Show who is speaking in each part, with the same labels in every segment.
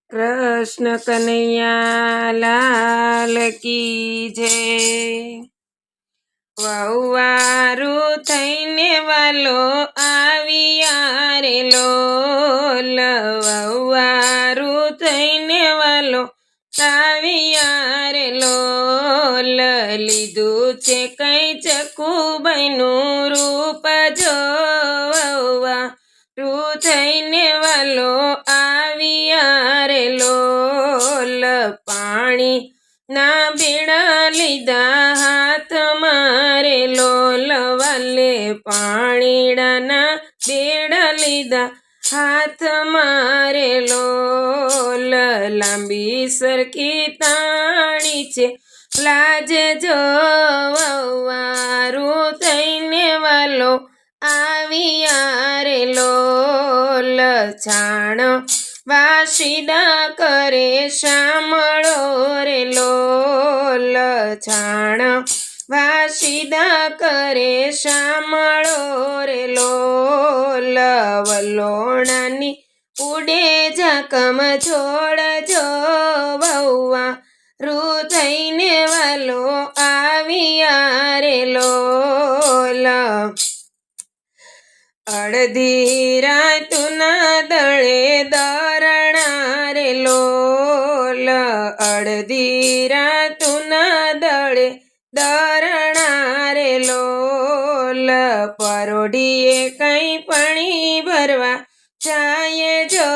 Speaker 1: કૃષ્ણ કનૈયા લાલ કી જય। વહુવારું થઈને વાલો આવ્યા રે લોલ, વહુવારું થઈને વાલો આવ્યા રે લોલ। લીધું છે કઈ ચકુબાઈનું રૂપ જો, વહુવારું થઈને વાલો આવ્યા રે લોલ। પાણી ના બેડા લીધા હાથ મારે લોલ વાલે, પાણીડાના બેડા લીધા હાથ મારે લોલ। લાંબી સરખી તાણી છે લાજ જો, વહુવારું થઈને વાલો આવ્યા રે લોલ। છાણ વાસીદા કરે શામળો રે લોલ, છાણ વાસીદા કરે શામળો રે લોલ। વલોણાની ઉડે ઝાકમ છોડ જો, વહુવારું થઈને વાલો આવ્યા રે લોલ। અડધી રાતના દળે દરણા રે લોલ, અડધી રાતના દળે દરણા રે લોલ। પરોઢીએ કઈ પાણી ભરવા જાય જો,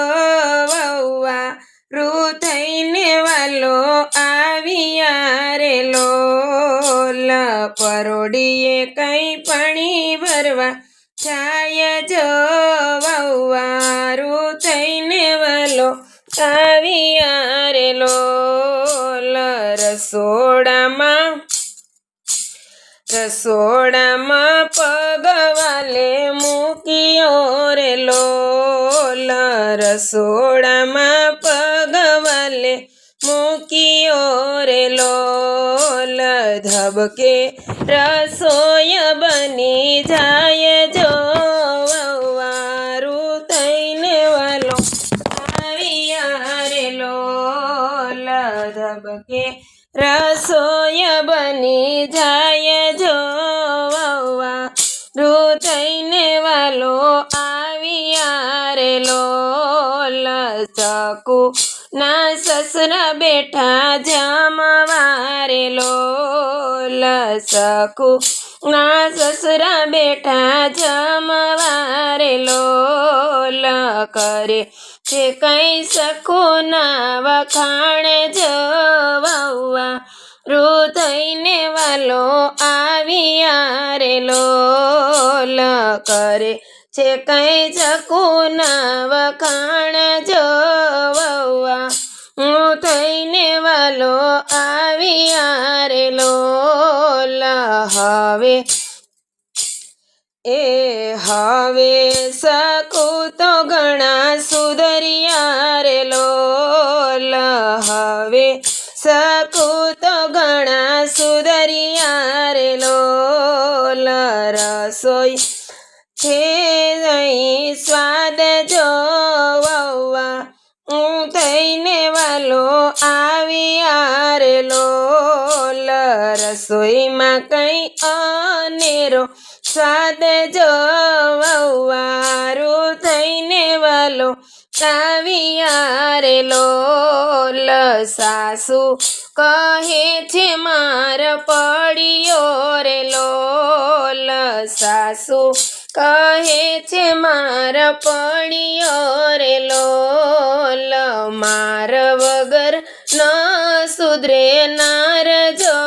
Speaker 1: વહુવારું થઈને વાલો આવ્યા રે લોલ। પરોઢીએ કઈ પાણી ભરવા જાય જો, વહુવારું થઈને વાલો આવ્યા રે લોલ। રસોડામાં પગવાલે મૂક્યો રે લોલ, રસોડામાં પગવાલે મૂક્યો રે લોલ। ધબકે રસોઈ બની જાય જો, વહુવારું થઈને વાલો આવ્યા રે લોલ। ધબકે રસોઈ બની જાય જો, વહુવારું થઈને વાલો આવ્યા રે લોલ। ચકુ ના સસરા બેઠા જમવા રે લોલ, ચકુ ના સસરા બેઠા જમવા રે લોલ। કરે છે કઈ સખો ના વખાણ જો, વહુવારું થઈને વાલો આવ્યા રે લોલ। કરે છે કઈ સખો ના વખાણ જો, વહુવારું થઈને વાલો આવ્યા રે લોલ। હવે સખુ તો ઘણા સુધર્યા રે લોલ, હવે સખુ તો ઘણા સુધર્યા રે લોલ। રસોઈ છે નહીં સ્વાદ જો, વહુવારું થઈને વાલો આવ્યા રે લોલ। રસોઈમાં કઈ અનેરો સ્વાદ જો, વહુવારું થઈને વાલો આવ્યા રે લોલ। સાસુ કહે છે માર પડ્યો રે લોલ, સાસુ કહે છે માર પડ્યો રે લોલ। માર વગર ન સુધરે નાર જો,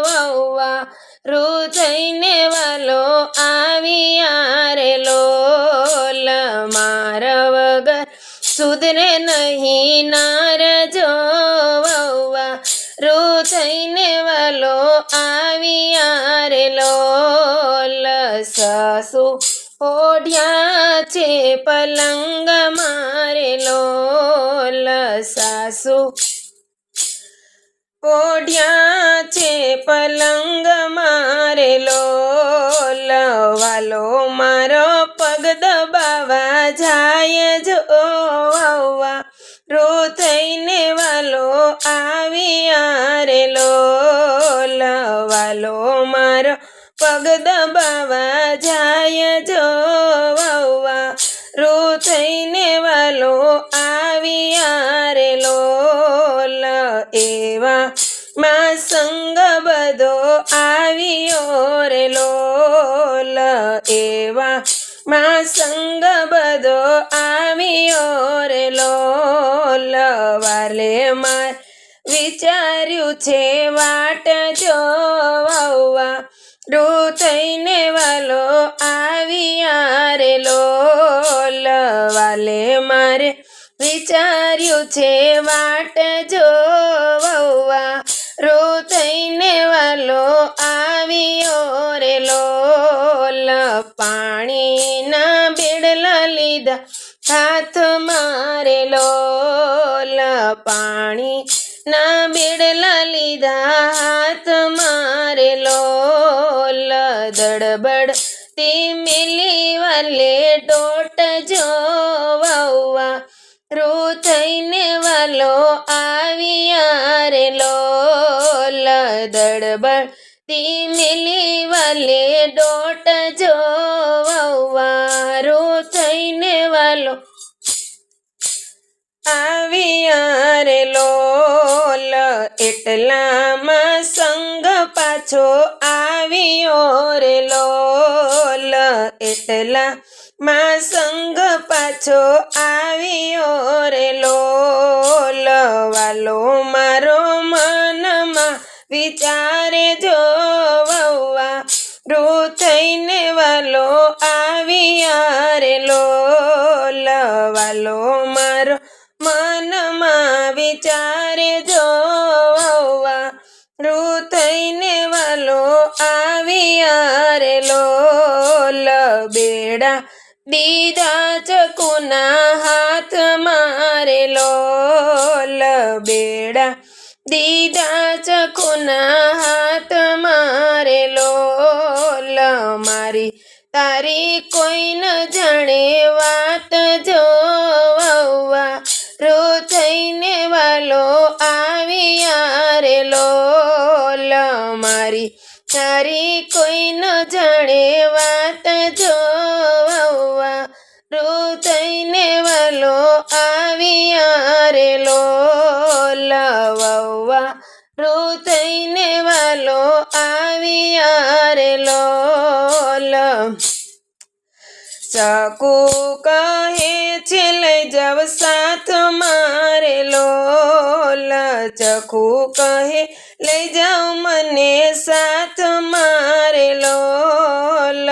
Speaker 1: વહુવારું થઈને વાલો આવ્યા રે લોલ। માર વગર સુધરે નહીં નાર જો, વહુવારું થઈને વાલો આવ્યા રે લોલ। સાસુ ઓઢ્યા છે પલંગ મારે લોલ, સાસુ ઓઢ્યા છે પલંગ મારે લોલ। વાલો મારો પગ દબાવા જાય જો, રૂ થઈને વાલો આવ્યા રે લોલ વાલો મારો પગ દબાવા જાય જોવા રૂ થઈને વાલો આવ્યા રે લોલ એવા માં સંગ બધો આવ્યો રે લોલ એવા માં સંગ બધો આવ્યો રે લોલ વાલે માર વિચાર્યું છે વાટ જોવા રૂ થઈને વાલો આવ્યા રે લોલ વાલે મારે વિચાર્યું છે વાટ જોવા રૂ થઈને વાલો આવ્યો રે લોલ પાણીના બેડલા લીધા હાથ મારે લોલ પાણીના બેડલા લીધા હાથ મારે લોલ દડબડ તે મેલી વાલે ટોટ જોવા રૂ થઈને વાલો આવ્યા રે લોલ દડબડ તે મેલી વાલે ડોટ જોવા રૂ થઈને વાલો આવ્યા રે લોલ એટલામાં સંગ પાછો આવ્યો રે લોલ એટલામાં સંગ પાછો આવ્યો રે લોલ વાલો મારો મનમાં વિચારે જોવા રૂ થઈને વાલો આવ્યા રે લોલ વાલો મારો મનમાં વિચારે જોવા રૂ થઈને વાલો આવ્યા રે લોલ બેડા દીધા ચકુના હાથ મારે લોલ બેડા દીધા ચકુના હાથ મારે લોલ મારી તારી કોઈ ન જાણે વાત જોવા રૂ થઈને વાલો આવ્યા રે લોલ મારી તારી કોઈ ન જાણે વાત જોવા રૂ થઈને વાલો આવ્યા રે લોલ વવા રૂ થઈને વાલો આવ્યા રે લોલ ચકુ કહે છે લઈ જાવ સાથ મારે લોલ ચકુ કહે લઈ જાવ મને સાથ મારે લોલ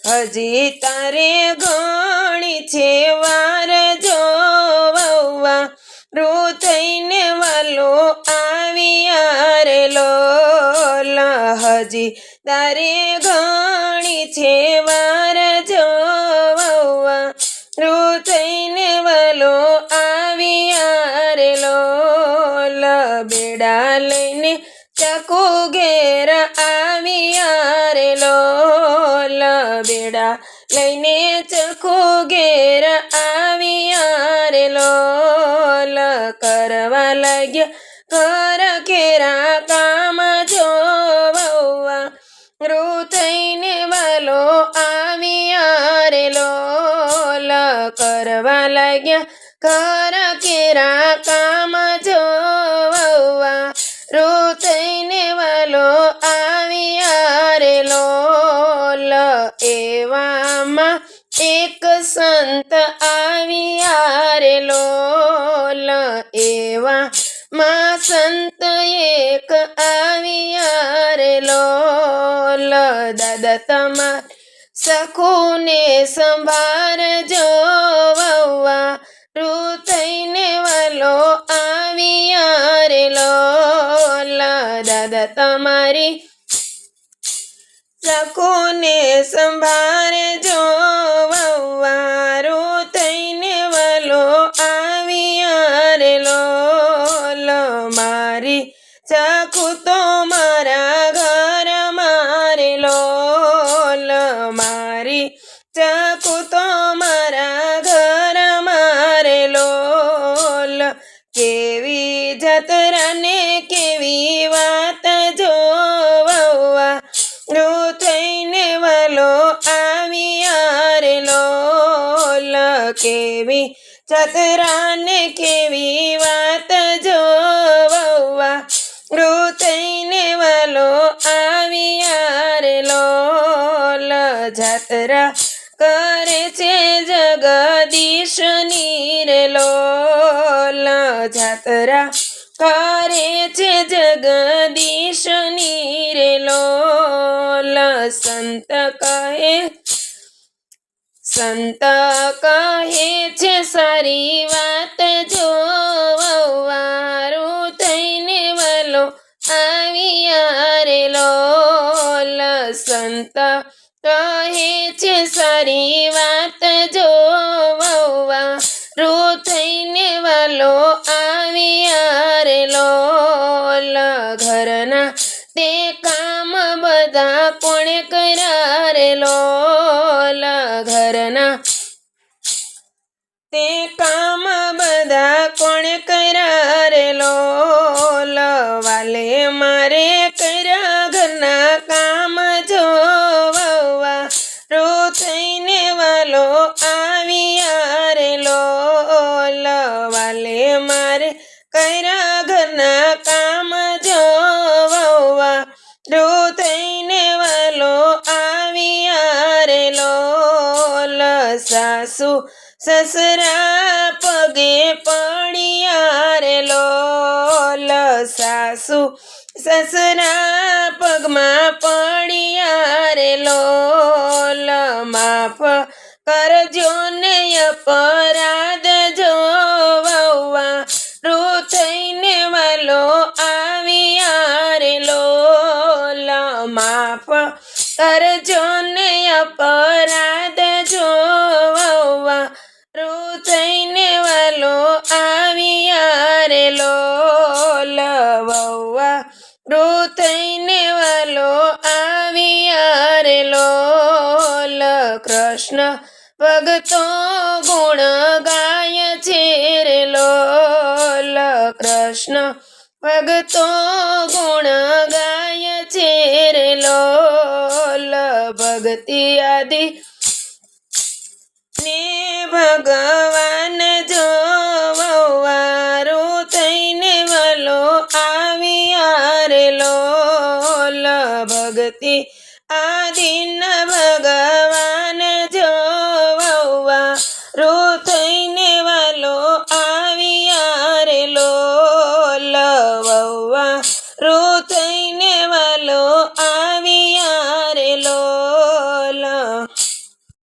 Speaker 1: હજી તારે ઘણી છે વાર જોવા રૂ થઈને વાલો આવ્યા રે લોલ હજી તારે ઘણી છે વાર જોવા રૂ થઈને વાલો આવ્યા રે લોલ બેડા લઈને ચકુ ઘેર આવ્યા રે લોલ બેડા લઈને ચકુ ઘેર આવ્યા રે લોલ કરવા લાગ્યા ઘર ઘેરા કામ જોવા રૂ થઈને વાલો આવ્યા રે લોલ કરવા લાગ્યા ઘર ઘેરા કામ જોવા રૂ થઈને વાલો આવ્યા રે લોલ એવામાં એક સંત આવ્યા રે લોલ એવા માં સંત એક આવ્યા રે લોલ દાદા તમાર સખુને સંભાર જોવા રૂ થઈને વાલો આવ્યા રે લોલ દાદા તમારી સખુને સંભાર જોવા રૂ થઈને વાલો આવ્યા રે લોલ મારી સખુ તો મારા ઘર મારે લોલ મારી સખુ તો મારા ઘર મારે લોલ કેવી જાત્રા ને કેવી વાત જોવવા રૂ થઈને વાલો આવ્યા રે લોલ કેવી જાત્રા ને કેવી વાત જોવવા રૂ થઈને વાલો આવ્યા રે લોલ જાત્રા કરે છે જગદીશની રે લોલ જાત્રા કરે છે જગદીશની રે લોલ સંત કહે છે સારી વાત જોવારું થઈને વાલો આવ્યા રે લોલ સંત કહે છે સારી વાત જોવારું થઈને વાલો આવ્યા રે લોલ ઘરના તે કામ બધા કોણે કર્યા રે લોલ ઘરના તે કામ બધા કોણે કર્યા રે લોલ વાલે મારે કર્યા ઘરના કામ જોવવા રૂ થઈને વાલો આવ્યા રે લોલ વાલે મારે કર્યા ઘરના કામ જોવવા રૂ થઈને વાલો આવ્યા રે લોલ સાસુ સસરા પગે પડ્યા રે લોલ સાસુ સસરા પગમાં પડ્યા રે લોલ માફ કરજો ને અપરાધ જોવવા રૂ થઈને વાલો આવ્યા રે લોલ માફ કરજો ને અપરાધ જોવવા રૂ થઈને વાલો આવ્યા રે લોલ વહુઆ રૂ થઈને વાલો આવ્યા રે લોલ કૃષ્ણ ભગતો ગુણ ગાય છે રે લોલ કૃષ્ણ ભગતો ગુણ ગાય છે રે લોલ ભક્તિ આદિ ને ભગવાન જોવારું થઈને વાલો આવ્યા રે લોલ ભક્તિ